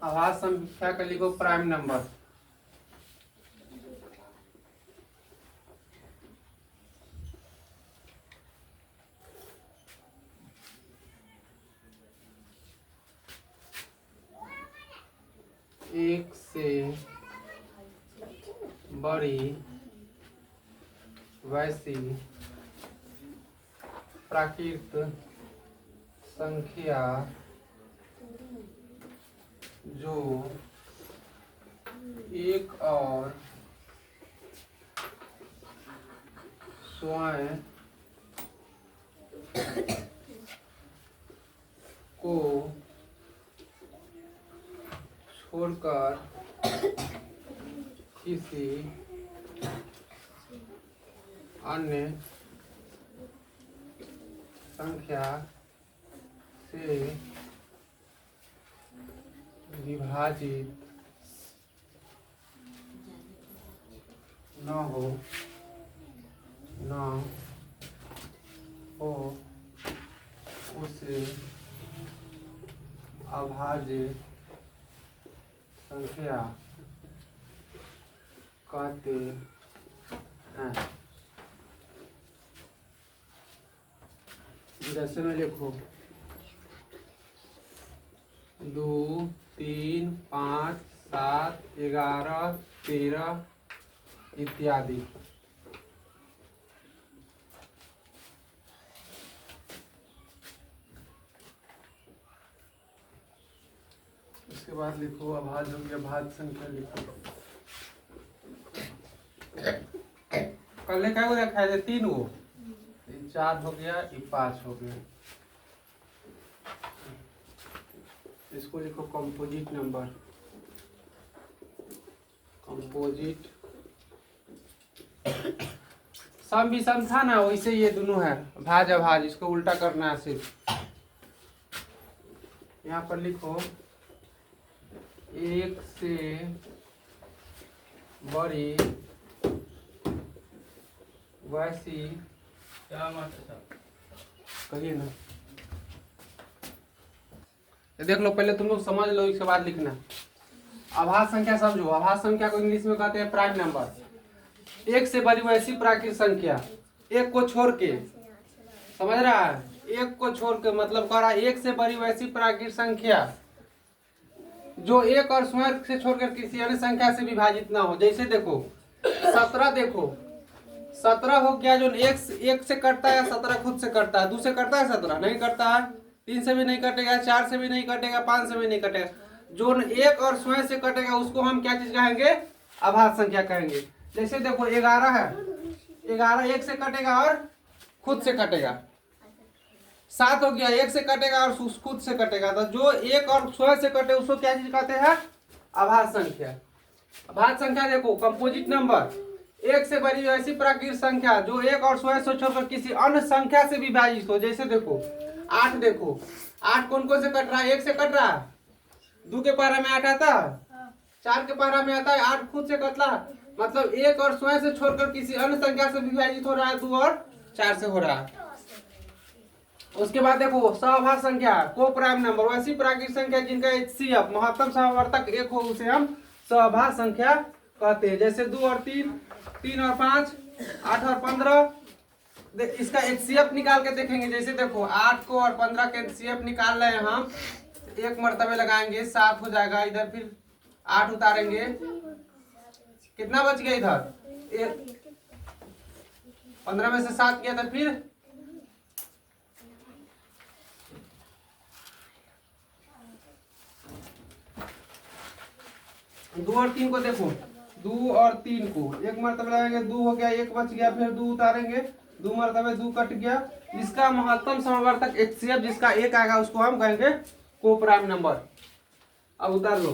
आभास संख्या का लिखो प्राइम नंबर। एक से बड़ी वैसी प्राकृत संख्या जो एक और स्वयं को छोड़कर किसी अन्य संख्या से विभाजित न हो उसे अभाज्य संख्या कहते हैं। जैसे में लिखो 2, 3, 5, 7, 11, 13 इत्यादि। इसके बाद लिखो अभाज्य हो गया, भाज्य संख्या लिखो। कल क्या हो गया, 3 गो, 4 हो गया, 5 हो गया। इसको लिखो कंपोजिट नंबर। कंपोजिट सम विषम था ना, वैसे ये दोनों है भाज अभाज, इसको उल्टा करना है सिर्फ। यहाँ पर लिखो एक से बड़ी वैसी, क्या मतलब कहिए ना, देख लो पहले तुम लोग समझ लो, इसके बाद लिखना। आभास संख्या समझो, आभास संख्या को इंग्लिश में कहते हैं प्राइम नंबर। एक से बड़ी वैसी प्राकृत संख्या, एक को छोड़ के, समझ रहा है, एक को छोड़ के मतलब कह रहा है एक से बड़ी वैसी प्राकृत संख्या जो एक और स्वयं से छोड़कर किसी अन्य संख्या से विभाजित ना हो। जैसे देखो 17, देखो 17 हो गया, जो एक से कटता है, 17 खुद से कटता है, 2 से करता है, 17 नहीं करता है, 3 से भी नहीं कटेगा, 4 से भी नहीं कटेगा, 5 से भी नहीं कटेगा। जो एक और स्वयं से कटेगा उसको हम क्या चीज कहेंगे, अभाज्य संख्या कहेंगे। जैसे देखो 11 है, 11 एक से कटेगा और खुद से कटेगा। 7 हो गया, एक से कटेगा और खुद से कटेगा। तो जो एक और स्वयं से कटे उसको क्या चीज कहते हैं, अभाज्य संख्या। अभाज्य संख्या देखो कंपोजिट नंबर, एक से बड़ी ऐसी प्राकृत संख्या जो एक और स्वयं से छोड़कर किसी अन्य संख्या से विभाजित हो। जैसे देखो 8, देखो 8 कौन कौन से कट रहा है, एक से कट रहा है, 2 के पारा में 8 आता है, 4 के पारा में आता है, 8 खुद से कटला, मतलब एक और स्वयं से छोड़कर किसी अन्य संख्या से विभाजित हो रहा है, 2 और 4 से हो रहा है। उसके बाद देखो सहभाज्य संख्या को प्राइम नंबर, वैसी प्राकृत संख्या जिनका HCF महत्तम सहवर्तक 1 हो उसे हम सहभाज्य संख्या कहते हैं। जैसे 2 और 3, 3 और 5, 8 और 15। इसका HCF निकाल के देखेंगे। जैसे देखो 8 को और 15 के HCF निकाल रहे हैं हम, एक मर्तबे लगाएंगे 7 हो जाएगा, इधर फिर 8 उतारेंगे, कितना बच गया इधर, 15 में से 7 किया था, फिर 2 और 3 को देखो, 2 और 3 को एक मर्तबे लगाएंगे, 2 हो गया, 1 बच गया, फिर 2 उतारेंगे, 2 मर्तबे 2 कट गया। इसका महत्तम समवर्तक HCF जिसका 1 आएगा उसको हम कहेंगे को प्राइम नंबर। अब उतार लो।